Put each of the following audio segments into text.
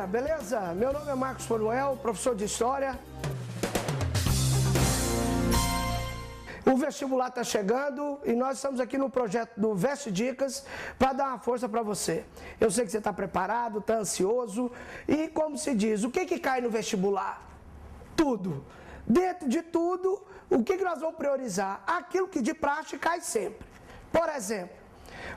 galera, beleza? Meu nome é Marcos Manuel, professor de História. O vestibular está chegando e nós estamos aqui no projeto do Veste Dicas para dar uma força para você. Eu sei que você está preparado, está ansioso e, como se diz, o que cai no vestibular? Tudo. Dentro de tudo, o que nós vamos priorizar? Aquilo que de praxe cai sempre. Por exemplo,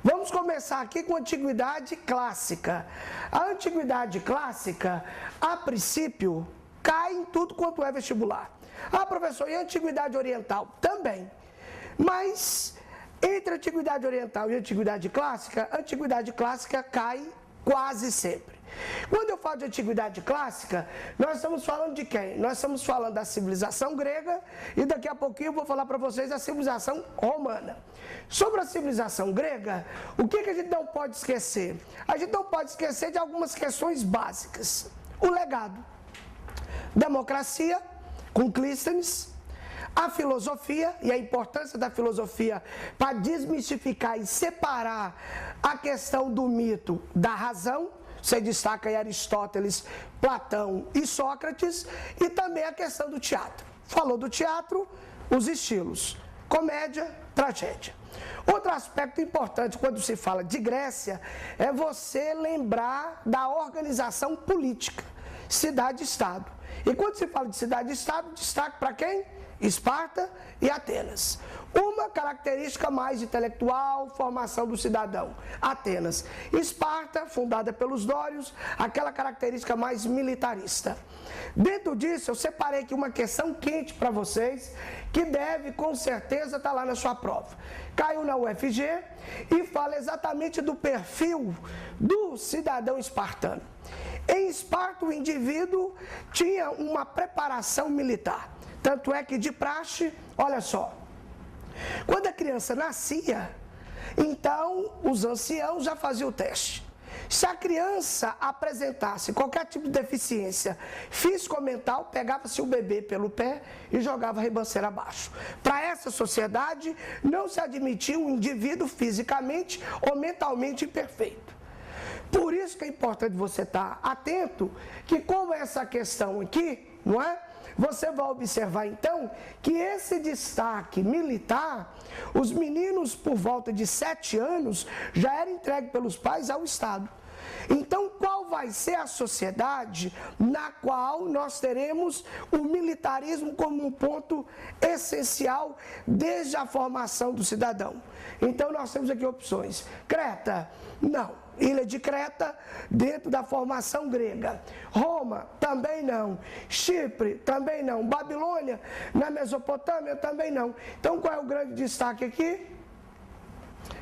vamos começar aqui com a Antiguidade Clássica. A Antiguidade Clássica, a princípio, cai em tudo quanto é vestibular. Ah, professor, e a Antiguidade Oriental? Também. Mas, entre a Antiguidade Oriental e a Antiguidade Clássica cai quase sempre. Quando eu falo de Antiguidade Clássica, nós estamos falando de quem? Nós estamos falando da civilização grega e daqui a pouquinho eu vou falar para vocês da civilização romana. Sobre a civilização grega, o que a gente não pode esquecer? A gente não pode esquecer de algumas questões básicas. O legado. Democracia, com Clístenes, a filosofia e a importância da filosofia para desmistificar e separar a questão do mito da razão. Você destaca aí Aristóteles, Platão e Sócrates, e também a questão do teatro. Falou do teatro, os estilos, comédia, tragédia. Outro aspecto importante quando se fala de Grécia é você lembrar da organização política, cidade-estado. E quando se fala de cidade-estado, destaque para quem? Esparta e Atenas. Uma característica mais intelectual, formação do cidadão. Atenas. Esparta, fundada pelos dórios, aquela característica mais militarista. Dentro disso, eu separei aqui uma questão quente para vocês, que deve, com certeza, estar lá na sua prova. Caiu na UFG e fala exatamente do perfil do cidadão espartano. Em Esparta, o indivíduo tinha uma preparação militar. Tanto é que de praxe, olha só, quando a criança nascia, então os anciãos já faziam o teste. Se a criança apresentasse qualquer tipo de deficiência físico-mental, pegava-se o bebê pelo pé e jogava a ribanceira abaixo. Para essa sociedade, não se admitia um indivíduo fisicamente ou mentalmente imperfeito. Por isso que é importante você estar atento, que como essa questão aqui, não é? Você vai observar então que esse destaque militar, os meninos por volta de 7 anos já eram entregues pelos pais ao Estado. Então, qual vai ser a sociedade na qual nós teremos o militarismo como um ponto essencial desde a formação do cidadão? Então, nós temos aqui opções. Creta? Não. Ilha de Creta, dentro da formação grega. Roma, também não. Chipre, também não. Babilônia, na Mesopotâmia, também não. Então, qual é o grande destaque aqui?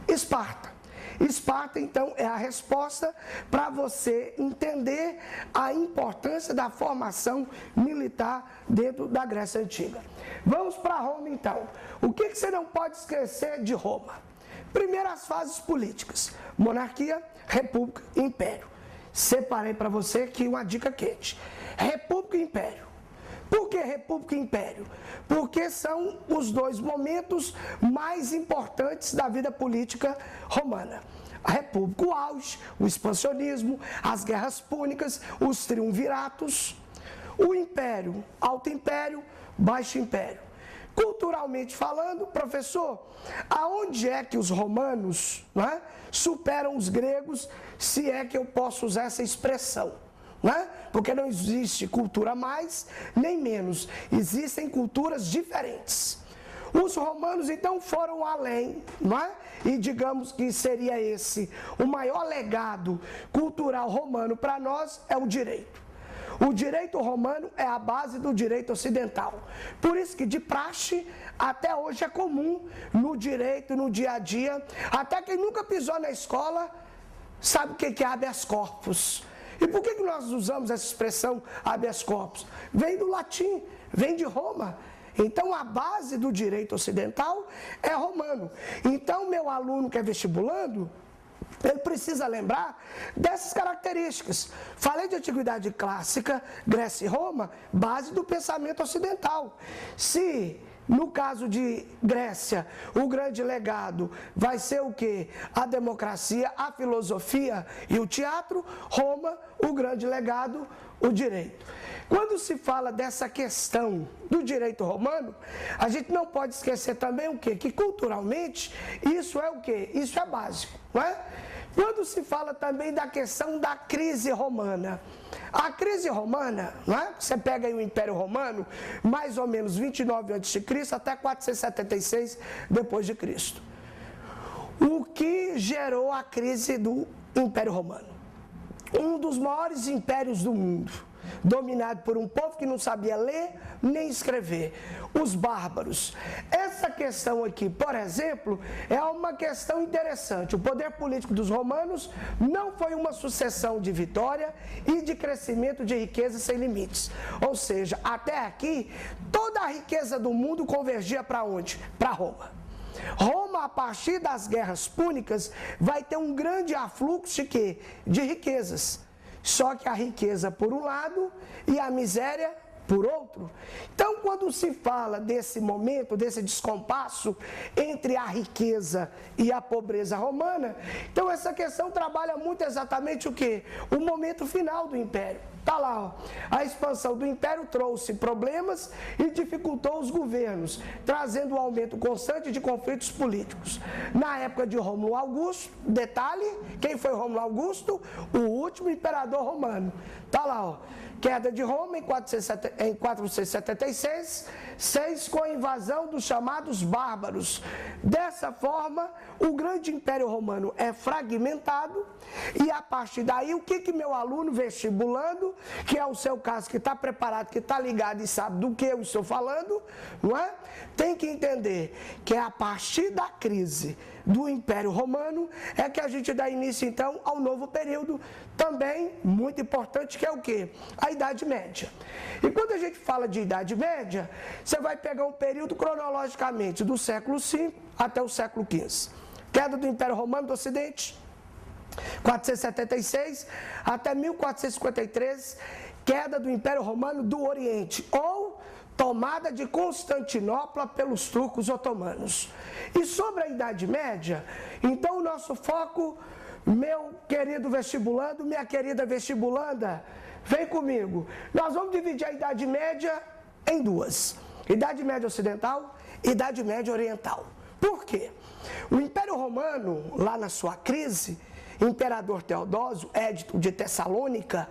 Esparta. Esparta, então, é a resposta para você entender a importância da formação militar dentro da Grécia Antiga. Vamos para Roma, então. O que você não pode esquecer de Roma? Primeiro, as fases políticas. Monarquia, república e império. Separei para você aqui uma dica quente. República e império. Por que república e império? Porque são os dois momentos mais importantes da vida política romana. A república, o auge, o expansionismo, as guerras púnicas, os triunviratos. O império, alto império, baixo império. Culturalmente falando, professor, aonde é que os romanos, não é, superam os gregos, se é que eu posso usar essa expressão? Não é? Porque não existe cultura mais nem menos, existem culturas diferentes. Os romanos então foram além, não é? E digamos que seria esse o maior legado cultural romano para nós é o direito. O direito romano é a base do direito ocidental. Por isso que de praxe até hoje é comum no direito, no dia a dia. Até quem nunca pisou na escola sabe o que é habeas corpus. E por que nós usamos essa expressão habeas corpus? Vem do latim, vem de Roma. Então a base do direito ocidental é romano. Então meu aluno que é vestibulando, ele precisa lembrar dessas características. Falei de Antiguidade Clássica, Grécia e Roma, base do pensamento ocidental. Se No caso de Grécia, o grande legado vai ser o quê? A democracia, a filosofia e o teatro. Roma, o grande legado, o direito. Quando se fala dessa questão do direito romano, a gente não pode esquecer também o quê? Que culturalmente isso é o quê? Isso é básico, não é? Quando se fala também da questão da crise romana, a crise romana, não é? Você pega aí o Império Romano, mais ou menos 29 a.C. até 476 depois de Cristo. O que gerou a crise do Império Romano? Um dos maiores impérios do mundo, dominado por um povo que não sabia ler nem escrever, os bárbaros. Essa questão aqui, por exemplo, é uma questão interessante. O poder político dos romanos não foi uma sucessão de vitória e de crescimento de riqueza sem limites. Ou seja, até aqui, toda a riqueza do mundo convergia para onde? Para Roma. Roma, a partir das guerras púnicas, vai ter um grande afluxo de quê? De riquezas. Só que a riqueza por um lado e a miséria por outro. Então, quando se fala desse momento, desse descompasso entre a riqueza e a pobreza romana, então essa questão trabalha muito exatamente o quê? O momento final do Império. Está lá, ó. A expansão do Império trouxe problemas e dificultou os governos, trazendo um aumento constante de conflitos políticos. Na época de Rômulo Augusto, detalhe, quem foi Rômulo Augusto? O último imperador romano. Está lá, ó. Queda de Roma em 476, com a invasão dos chamados bárbaros. Dessa forma, o grande Império Romano é fragmentado e a partir daí, o que meu aluno vestibulando, que é o seu caso, que está preparado, que está ligado e sabe do que eu estou falando, não é? Tem que entender que é a partir da crise do Império Romano é que a gente dá início então ao novo período, também muito importante, que é o quê? A Idade Média. E quando a gente fala de Idade Média, você vai pegar um período cronologicamente do século V até o século XV. Queda do Império Romano do Ocidente, 476 até 1453, queda do Império Romano do Oriente, ou tomada de Constantinopla pelos turcos otomanos. E sobre a Idade Média, então o nosso foco, meu querido vestibulando, minha querida vestibulanda, vem comigo. Nós vamos dividir a Idade Média em duas: Idade Média Ocidental e Idade Média Oriental. Por quê? O Império Romano, lá na sua crise, Imperador Teodósio, Édito de Tessalônica,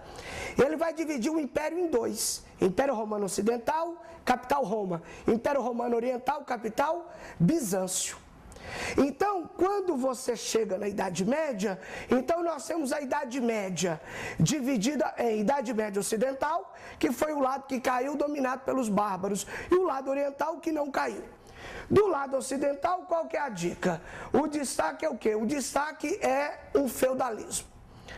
ele vai dividir o Império em dois: Império Romano Ocidental, capital Roma; Império Romano Oriental, capital Bizâncio. Então, quando você chega na Idade Média, então nós temos a Idade Média dividida em Idade Média Ocidental, que foi o lado que caiu dominado pelos bárbaros, e o lado oriental que não caiu. Do lado ocidental, qual que é a dica? O destaque é o quê? O destaque é o feudalismo.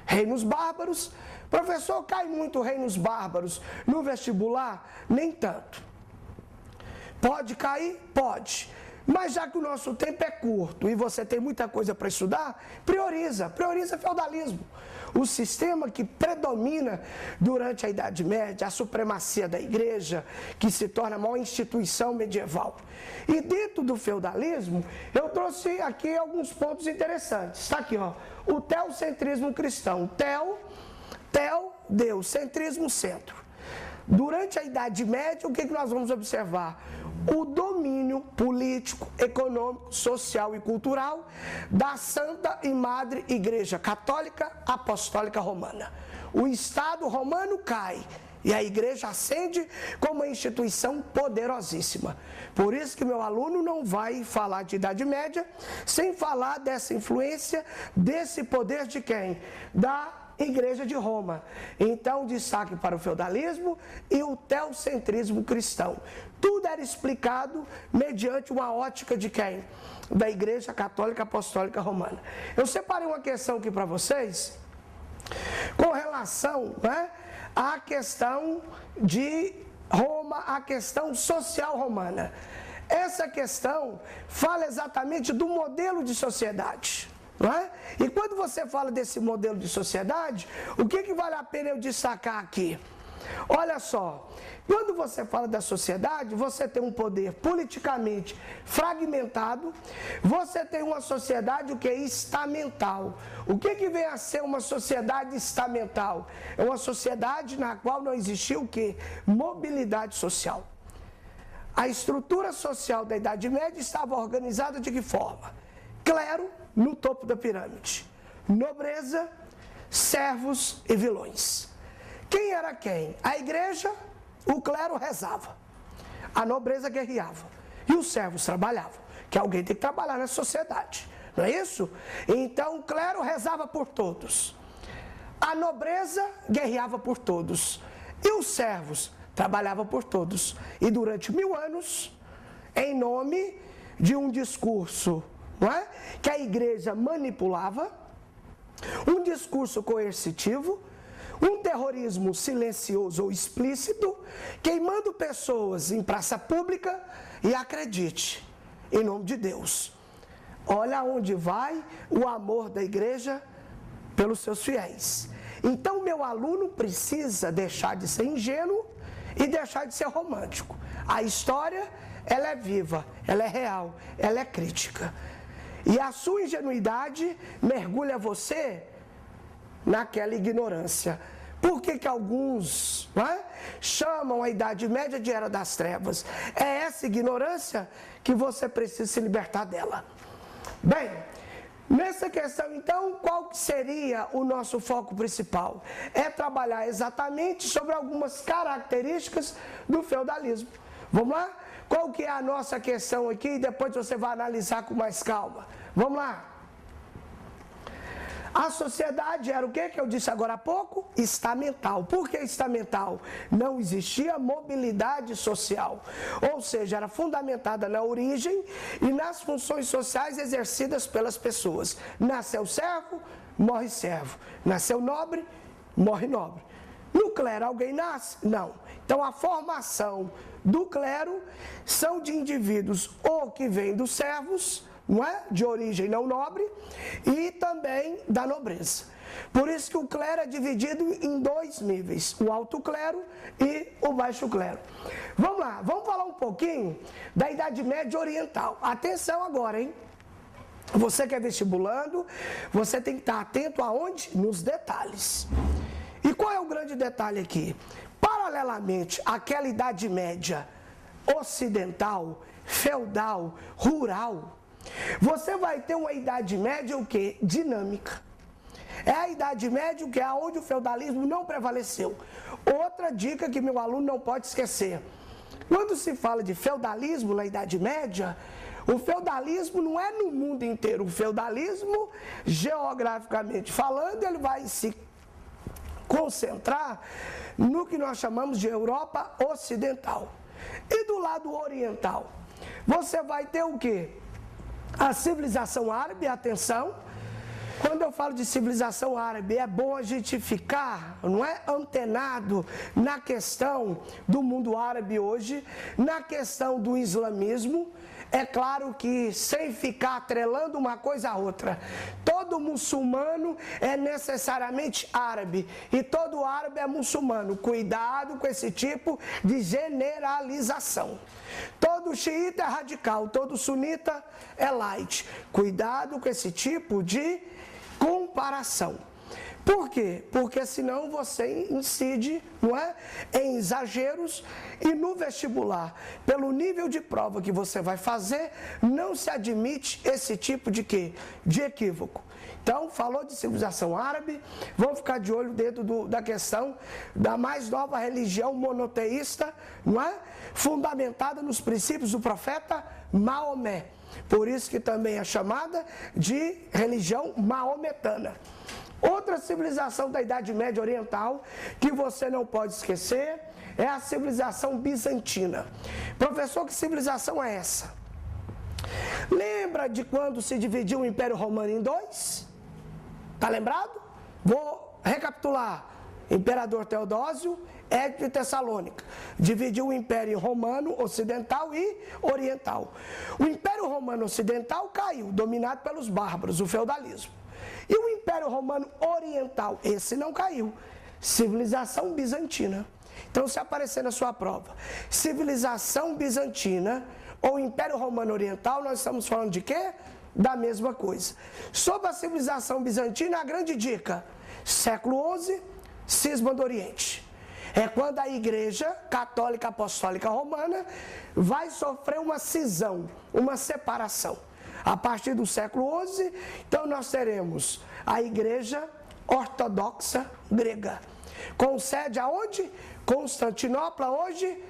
Reinos bárbaros. Professor, cai muito reinos bárbaros no vestibular? Nem tanto. Pode cair? Pode. Mas já que o nosso tempo é curto e você tem muita coisa para estudar, prioriza feudalismo. O sistema que predomina durante a Idade Média, a supremacia da igreja, que se torna a maior instituição medieval. E dentro do feudalismo, eu trouxe aqui alguns pontos interessantes. Está aqui, ó, o teocentrismo cristão. Deus, centrismo, centro. Durante a Idade Média, o que nós vamos observar? O domínio político, econômico, social e cultural da Santa e Madre Igreja Católica Apostólica Romana. O Estado romano cai e a Igreja ascende como uma instituição poderosíssima. Por isso que meu aluno não vai falar de Idade Média sem falar dessa influência, desse poder de quem? Da Igreja de Roma. Então, destaque para o feudalismo e o teocentrismo cristão. Tudo era explicado mediante uma ótica de quem? Da Igreja Católica Apostólica Romana. Eu separei uma questão aqui para vocês com relação, né, à questão de Roma, a questão social romana. Essa questão fala exatamente do modelo de sociedade. Não é? E quando você fala desse modelo de sociedade, o que vale a pena eu destacar aqui? Olha só, quando você fala da sociedade, você tem um poder politicamente fragmentado, você tem uma sociedade o que é estamental. O que vem a ser uma sociedade estamental? É uma sociedade na qual não existiu o que? Mobilidade social. A estrutura social da Idade Média estava organizada de que forma? Clero no topo da pirâmide, nobreza, servos e vilões. Quem era quem? A igreja, o clero rezava, a nobreza guerreava e os servos trabalhavam, que alguém tem que trabalhar na sociedade, não é isso? Então o clero rezava por todos, a nobreza guerreava por todos e os servos trabalhavam por todos. E durante 1000 anos, em nome de um discurso, não é? Que a igreja manipulava, um discurso coercitivo, um terrorismo silencioso ou explícito, queimando pessoas em praça pública, e acredite, em nome de Deus, olha onde vai o amor da igreja pelos seus fiéis. Então meu aluno precisa deixar de ser ingênuo e deixar de ser romântico. A história, ela é viva, ela é real, ela é crítica. E a sua ingenuidade mergulha você naquela ignorância. Por que alguns chamam a Idade Média de Era das Trevas? É essa ignorância que você precisa se libertar dela. Bem, nessa questão então, qual seria o nosso foco principal? É trabalhar exatamente sobre algumas características do feudalismo. Vamos lá? Qual que é a nossa questão aqui? Depois você vai analisar com mais calma. Vamos lá. A sociedade era o que eu disse agora há pouco? Estamental. Por que estamental? Não existia mobilidade social. Ou seja, era fundamentada na origem e nas funções sociais exercidas pelas pessoas. Nasceu servo, morre servo. Nasceu nobre, morre nobre. No clero alguém nasce? Não. Então a formação do clero são de indivíduos ou que vêm dos servos, não é? De origem não nobre, e também da nobreza. Por isso que o clero é dividido em 2 níveis, o alto clero e o baixo clero. Vamos lá, vamos falar um pouquinho da Idade Média Oriental. Atenção agora, hein? Você que é vestibulando, você tem que estar atento aonde? Nos detalhes. E qual é o grande detalhe aqui? Paralelamente àquela Idade Média ocidental, feudal, rural, você vai ter uma Idade Média o quê? Dinâmica. É a Idade Média que é onde o feudalismo não prevaleceu. Outra dica que meu aluno não pode esquecer. Quando se fala de feudalismo na Idade Média, o feudalismo não é no mundo inteiro. O feudalismo, geograficamente falando, ele vai se concentrar no que nós chamamos de Europa Ocidental. E do lado oriental, você vai ter o quê? A civilização árabe, atenção. Quando eu falo de civilização árabe, é bom a gente ficar, não é, antenado na questão do mundo árabe hoje, na questão do islamismo. É claro que sem ficar atrelando uma coisa a outra, todo muçulmano é necessariamente árabe e todo árabe é muçulmano. Cuidado com esse tipo de generalização. Todo xiita é radical, todo sunita é light. Cuidado com esse tipo de comparação. Por quê? Porque senão você incide, não é, em exageros, e no vestibular, pelo nível de prova que você vai fazer, não se admite esse tipo de quê? De equívoco. Então, falou de civilização árabe, vamos ficar de olho dentro da questão da mais nova religião monoteísta, não é? Fundamentada nos princípios do profeta Maomé. Por isso que também é chamada de religião maometana. Outra civilização da Idade Média Oriental que você não pode esquecer é a civilização bizantina. Professor, que civilização é essa? Lembra de quando se dividiu o Império Romano em 2? Tá lembrado? Vou recapitular. Imperador Teodósio, Édito de Tessalônica, dividiu o Império Romano Ocidental e Oriental. O Império Romano Ocidental caiu, dominado pelos bárbaros, o feudalismo. E o Império Romano Oriental, esse não caiu, civilização bizantina. Então, se aparecer na sua prova, civilização bizantina ou Império Romano Oriental, nós estamos falando de quê? Da mesma coisa. Sobre a civilização bizantina, a grande dica, século XI, cisma do Oriente. É quando a Igreja Católica Apostólica Romana vai sofrer uma cisão, uma separação. A partir do século XI, então nós teremos a Igreja Ortodoxa Grega. Com sede aonde? Constantinopla, hoje,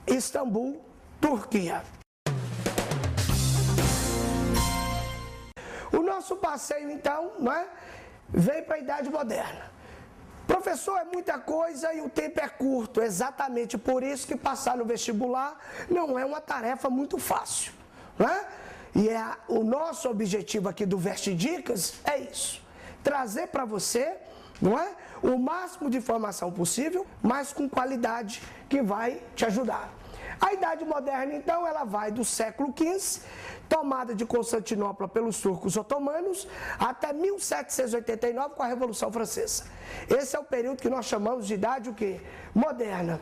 Istambul, Turquia. O nosso passeio, então, vem para a Idade Moderna. Professor, é muita coisa e o tempo é curto, exatamente por isso que passar no vestibular não é uma tarefa muito fácil, E o nosso objetivo aqui do Veste Dicas é isso, trazer para você, o máximo de informação possível, mas com qualidade que vai te ajudar. A Idade Moderna, então, ela vai do século XV, tomada de Constantinopla pelos turcos otomanos, até 1789 com a Revolução Francesa. Esse é o período que nós chamamos de Idade o quê? Moderna.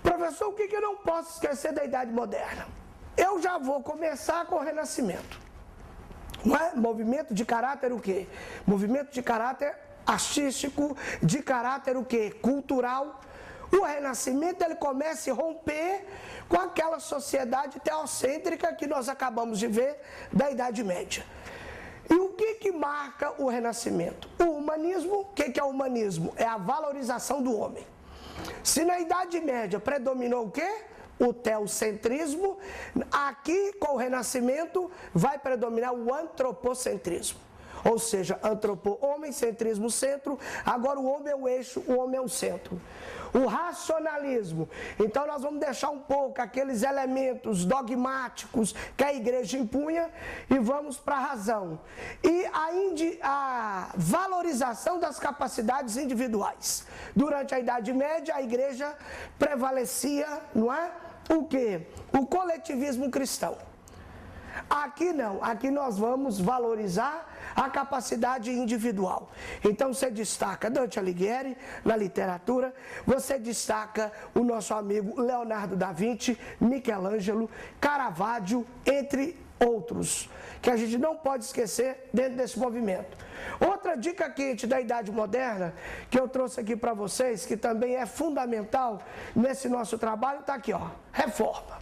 Professor, o que eu não posso esquecer da Idade Moderna? Eu já vou começar com o Renascimento. Movimento de caráter o quê? Movimento de caráter artístico, de caráter o quê? Cultural. O Renascimento, ele começa a romper com aquela sociedade teocêntrica que nós acabamos de ver da Idade Média. E o que marca o Renascimento? O humanismo. O que é o humanismo? É a valorização do homem. Se na Idade Média predominou o quê? O teocentrismo, aqui com o Renascimento vai predominar o antropocentrismo. Ou seja, homem, centrismo, centro, agora o homem é o eixo, o homem é o centro. O racionalismo, então nós vamos deixar um pouco aqueles elementos dogmáticos que a igreja impunha e vamos para a razão. E a valorização das capacidades individuais. Durante a Idade Média, a igreja prevalecia, o quê? O coletivismo cristão. Aqui não, aqui nós vamos valorizar a capacidade individual. Então você destaca Dante Alighieri na literatura, você destaca o nosso amigo Leonardo da Vinci, Michelangelo, Caravaggio, entre outros, que a gente não pode esquecer dentro desse movimento. Outra dica quente da Idade Moderna, que eu trouxe aqui para vocês, que também é fundamental nesse nosso trabalho, está aqui, reforma.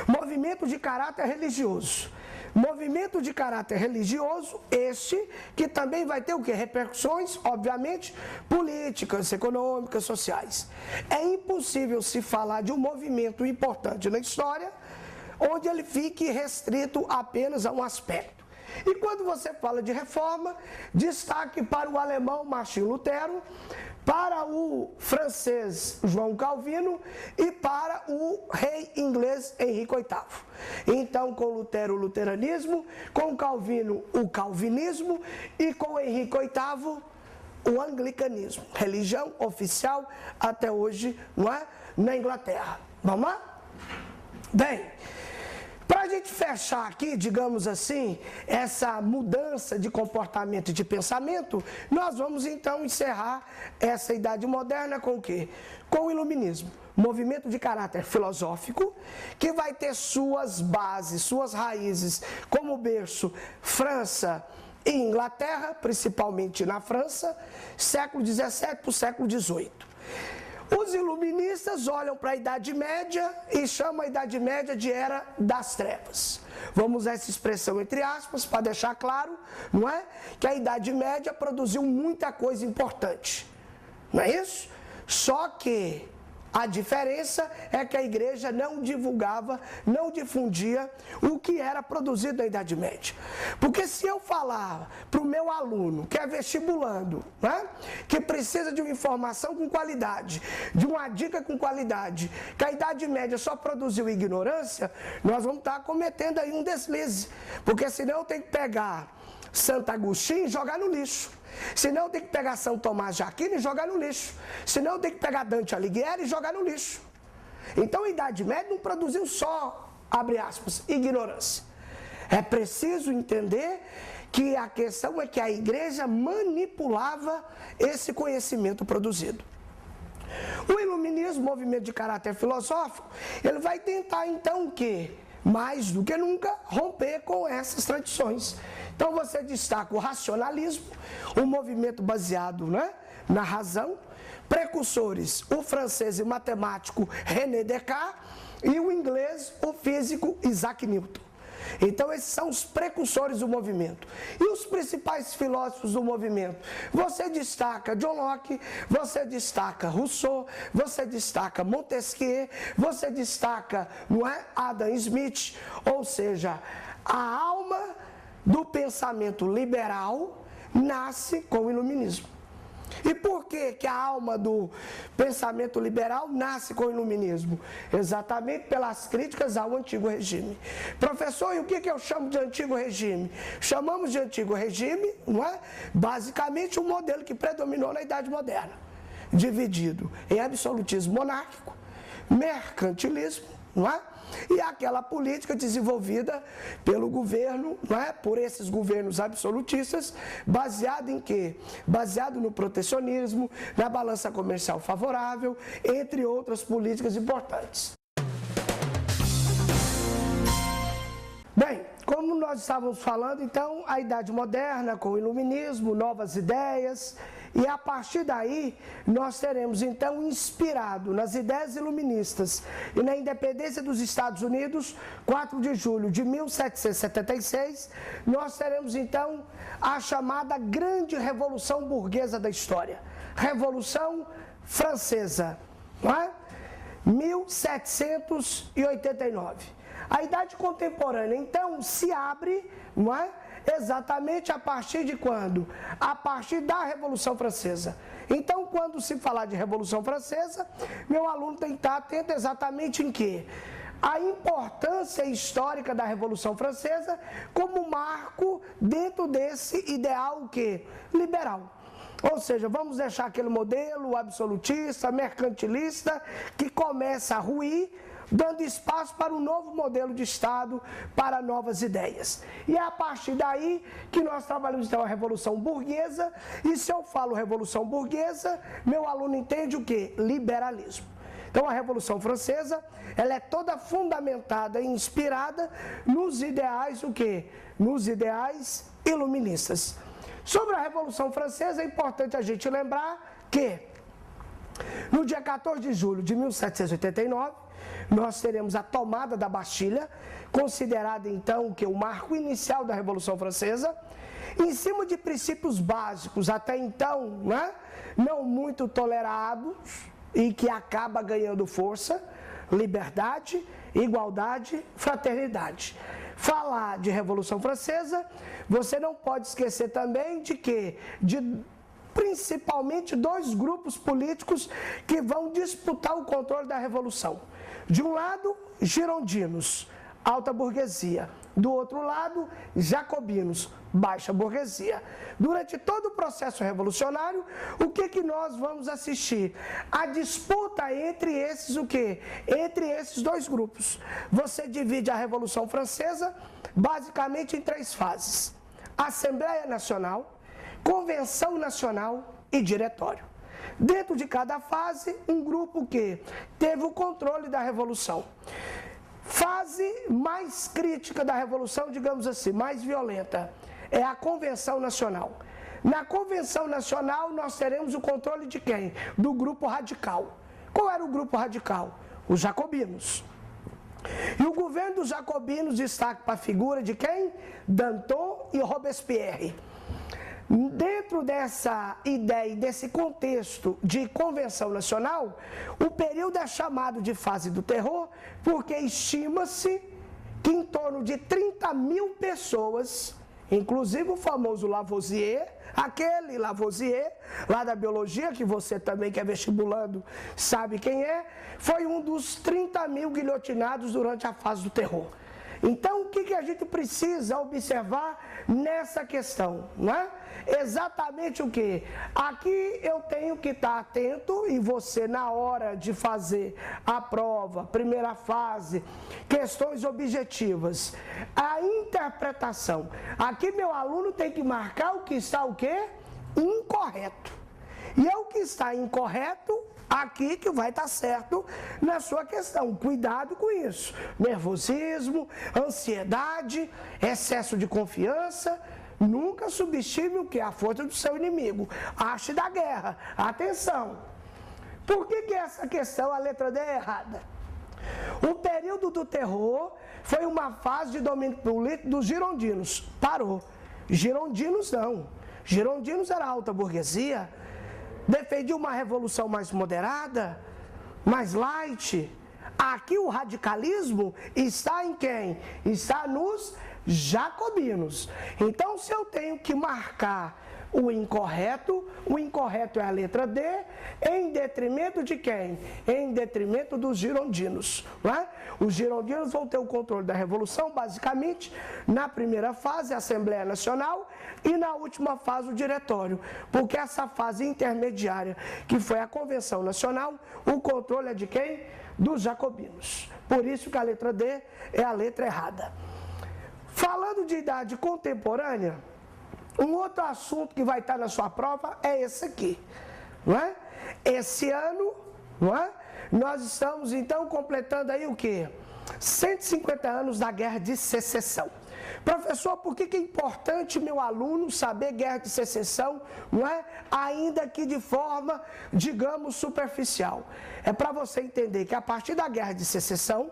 Movimento de caráter religioso. Movimento de caráter religioso, este que também vai ter o quê? Repercussões, obviamente, políticas, econômicas, sociais. É impossível se falar de um movimento importante na história onde ele fique restrito apenas a um aspecto. E quando você fala de reforma, destaque para o alemão Martim Lutero, para o francês João Calvino e para o rei inglês Henrique VIII. Então, com Lutero, o luteranismo, com Calvino, o calvinismo e com Henrique VIII, o anglicanismo, religião oficial até hoje, na Inglaterra. Vamos lá? Bem, para a gente fechar aqui, digamos assim, essa mudança de comportamento e de pensamento, nós vamos então encerrar essa Idade Moderna com o quê? Com o Iluminismo. Movimento de caráter filosófico, que vai ter suas bases, suas raízes, como berço França e Inglaterra, principalmente na França, século XVII para o século XVIII. Os iluministas olham para a Idade Média e chamam a Idade Média de Era das Trevas. Vamos usar essa expressão entre aspas para deixar claro, que a Idade Média produziu muita coisa importante. Não é isso? Só que a diferença é que a igreja não divulgava, não difundia o que era produzido na Idade Média. Porque se eu falar para o meu aluno, que é vestibulando, que precisa de uma informação com qualidade, de uma dica com qualidade, que a Idade Média só produziu ignorância, nós vamos estar cometendo aí um deslize. Porque senão eu tenho que pegar Santo Agostinho e jogar no lixo. Senão tem que pegar São Tomás de Aquino e jogar no lixo. Senão tem que pegar Dante Alighieri e jogar no lixo. Então a Idade Média não produziu só, abre aspas, ignorância. É preciso entender que a questão é que a igreja manipulava esse conhecimento produzido. O iluminismo, movimento de caráter filosófico, ele vai tentar então o quê? Mais do que nunca romper com essas tradições. Então você destaca o racionalismo, um movimento baseado, né, na razão, precursores, o francês e matemático René Descartes e o inglês, o físico Isaac Newton. Então esses são os precursores do movimento. E os principais filósofos do movimento? Você destaca John Locke, você destaca Rousseau, você destaca Montesquieu, você destaca, não é, Adam Smith, ou seja, a alma do pensamento liberal nasce com o iluminismo. E por que a alma do pensamento liberal nasce com o iluminismo? Exatamente pelas críticas ao antigo regime. Professor, e o que eu chamo de antigo regime? Chamamos de antigo regime, não é? Basicamente um modelo que predominou na Idade Moderna, dividido em absolutismo monárquico, mercantilismo, não é? E aquela política desenvolvida pelo governo, não é? Por esses governos absolutistas, baseado em quê? Baseado no protecionismo, na balança comercial favorável, entre outras políticas importantes. Bem, como nós estávamos falando, então, a Idade Moderna com o Iluminismo, novas ideias, e a partir daí nós teremos então inspirado nas ideias iluministas e na independência dos Estados Unidos, 4 de julho de 1776, nós teremos então a chamada Grande Revolução Burguesa da História, Revolução Francesa, não é? 1789. A idade contemporânea, então, se abre, não é? Exatamente a partir de quando? A partir da Revolução Francesa. Então, quando se falar de Revolução Francesa, meu aluno tem que estar atento exatamente em quê? A importância histórica da Revolução Francesa como marco dentro desse ideal o quê? Liberal. Ou seja, vamos deixar aquele modelo absolutista, mercantilista, que começa a ruir, dando espaço para um novo modelo de Estado, para novas ideias. E é a partir daí que nós trabalhamos então a Revolução Burguesa, e se eu falo Revolução Burguesa, meu aluno entende o quê? Liberalismo. Então a Revolução Francesa, ela é toda fundamentada e inspirada nos ideais o quê? Nos ideais iluministas. Sobre a Revolução Francesa, é importante a gente lembrar que no dia 14 de julho de 1789, nós teremos a tomada da Bastilha, considerada então que o marco inicial da Revolução Francesa, em cima de princípios básicos, até então, né, não muito tolerados e que acaba ganhando força: liberdade, igualdade, fraternidade. Falar de Revolução Francesa, você não pode esquecer também de que principalmente dois grupos políticos que vão disputar o controle da Revolução. De um lado, girondinos, alta burguesia. Do outro lado, jacobinos, baixa burguesia. Durante todo o processo revolucionário, o que nós vamos assistir? A disputa entre esses o quê? Entre esses dois grupos. Você divide a Revolução Francesa basicamente em 3 fases: Assembleia Nacional, Convenção Nacional e Diretório. Dentro de cada fase, um grupo que teve o controle da Revolução. Fase mais crítica da Revolução, digamos assim, mais violenta, é a Convenção Nacional. Na Convenção Nacional, nós teremos o controle de quem? Do grupo radical. Qual era o grupo radical? Os jacobinos. E o governo dos jacobinos destaca para a figura de quem? Danton e Robespierre. Dentro dessa ideia, desse contexto de convenção nacional, o período é chamado de fase do terror, porque estima-se que em torno de 30 mil pessoas, inclusive o famoso Lavoisier, aquele Lavoisier, lá da biologia, que você também que é vestibulando sabe quem é, foi um dos 30 mil guilhotinados durante a fase do terror. Então, o que a gente precisa observar nessa questão, não é? Exatamente o que? Aqui eu tenho que estar atento, e você na hora de fazer a prova, primeira fase, questões objetivas, a interpretação. Aqui meu aluno tem que marcar o que está o quê? Incorreto. E o que está incorreto, aqui que vai estar certo na sua questão. Cuidado com isso. Nervosismo, ansiedade, excesso de confiança. Nunca subestime o que? A força do seu inimigo. Ache da guerra. Atenção. Por que essa questão, a letra D, é errada? O período do terror foi uma fase de domínio político dos girondinos. Parou. Girondinos não. Girondinos era a alta burguesia. Defendia uma revolução mais moderada, mais light. Aqui o radicalismo está em quem? Está nos jacobinos. Então, se eu tenho que marcar o incorreto é a letra D, em detrimento de quem? Em detrimento dos girondinos. Não é? Os girondinos vão ter o controle da Revolução, basicamente, na primeira fase, a Assembleia Nacional, e na última fase, o Diretório. Porque essa fase intermediária, que foi a Convenção Nacional, o controle é de quem? Dos jacobinos. Por isso que a letra D é a letra errada. Falando de idade contemporânea, um outro assunto que vai estar na sua prova é esse aqui, não é? Esse ano, não é? Nós estamos então completando aí o quê? 150 anos da Guerra de Secessão. Professor, por que é importante meu aluno saber Guerra de Secessão, não é? Ainda que de forma, digamos, superficial. É para você entender que a partir da Guerra de Secessão,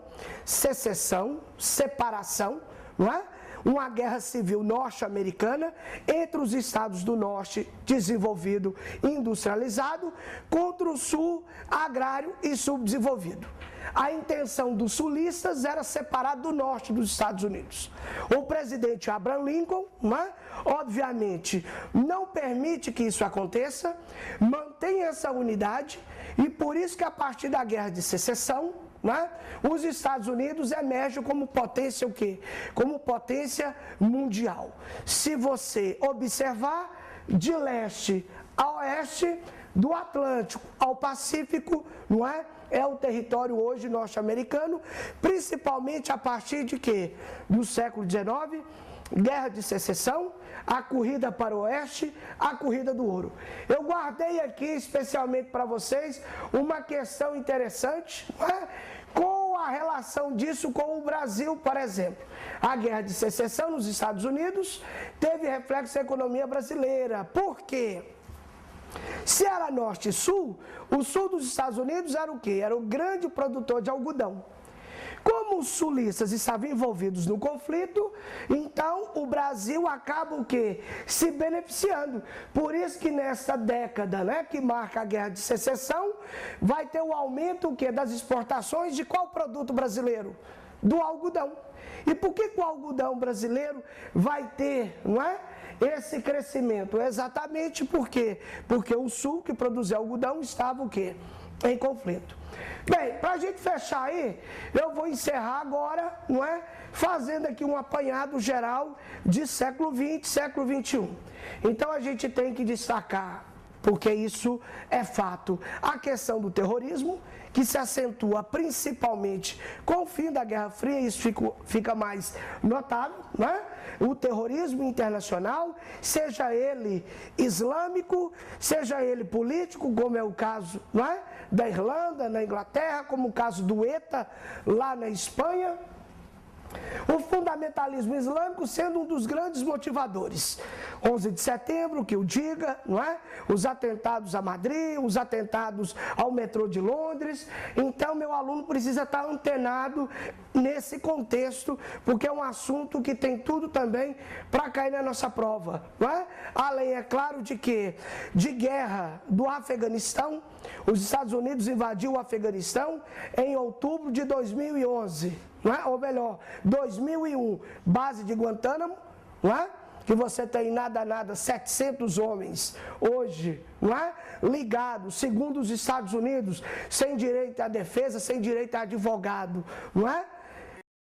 separação, não é? Uma guerra civil norte-americana entre os estados do norte desenvolvido e industrializado contra o sul agrário e subdesenvolvido. A intenção dos sulistas era separar do norte dos Estados Unidos. O presidente Abraham Lincoln, obviamente, não permite que isso aconteça, mantém essa unidade e por isso que a partir da Guerra de Secessão, os Estados Unidos emergem como potência o quê? Como potência mundial. Se você observar, de leste a oeste, do Atlântico ao Pacífico, não é? É o território hoje norte-americano, principalmente a partir de quê? Do século XIX, Guerra de Secessão, a corrida para o oeste, a corrida do ouro. Eu guardei aqui especialmente para vocês uma questão interessante, não é? Com a relação disso com o Brasil, por exemplo. A Guerra de Secessão nos Estados Unidos teve reflexo na economia brasileira. Por quê? Se era norte e sul, o sul dos Estados Unidos era o quê? Era o grande produtor de algodão. Como os sulistas estavam envolvidos no conflito, então o Brasil acaba o quê? Se beneficiando. Por isso que nessa década, que marca a Guerra de Secessão, vai ter o aumento o quê? Das exportações de qual produto brasileiro? Do algodão. E por que o algodão brasileiro vai ter, esse crescimento? Exatamente por quê? Porque o sul que produzia algodão estava o quê? Em conflito. Bem, para a gente fechar aí, eu vou encerrar agora, fazendo aqui um apanhado geral de século XX, século XXI. Então a gente tem que destacar, porque isso é fato, a questão do terrorismo, que se acentua principalmente com o fim da Guerra Fria, isso fica mais notável, O terrorismo internacional, seja ele islâmico, seja ele político, como é o caso, da Irlanda, na Inglaterra, como o caso do ETA, lá na Espanha. O fundamentalismo islâmico sendo um dos grandes motivadores. 11 de setembro, que o diga, Os atentados a Madrid, os atentados ao metrô de Londres. Então, meu aluno precisa estar antenado nesse contexto, porque é um assunto que tem tudo também para cair na nossa prova, Além, é claro, de que de guerra do Afeganistão, os Estados Unidos invadiu o Afeganistão em outubro de 2011. Ou melhor, 2001, base de Guantánamo, que você tem nada, 700 homens hoje, ligados, segundo os Estados Unidos, sem direito à defesa, sem direito a advogado,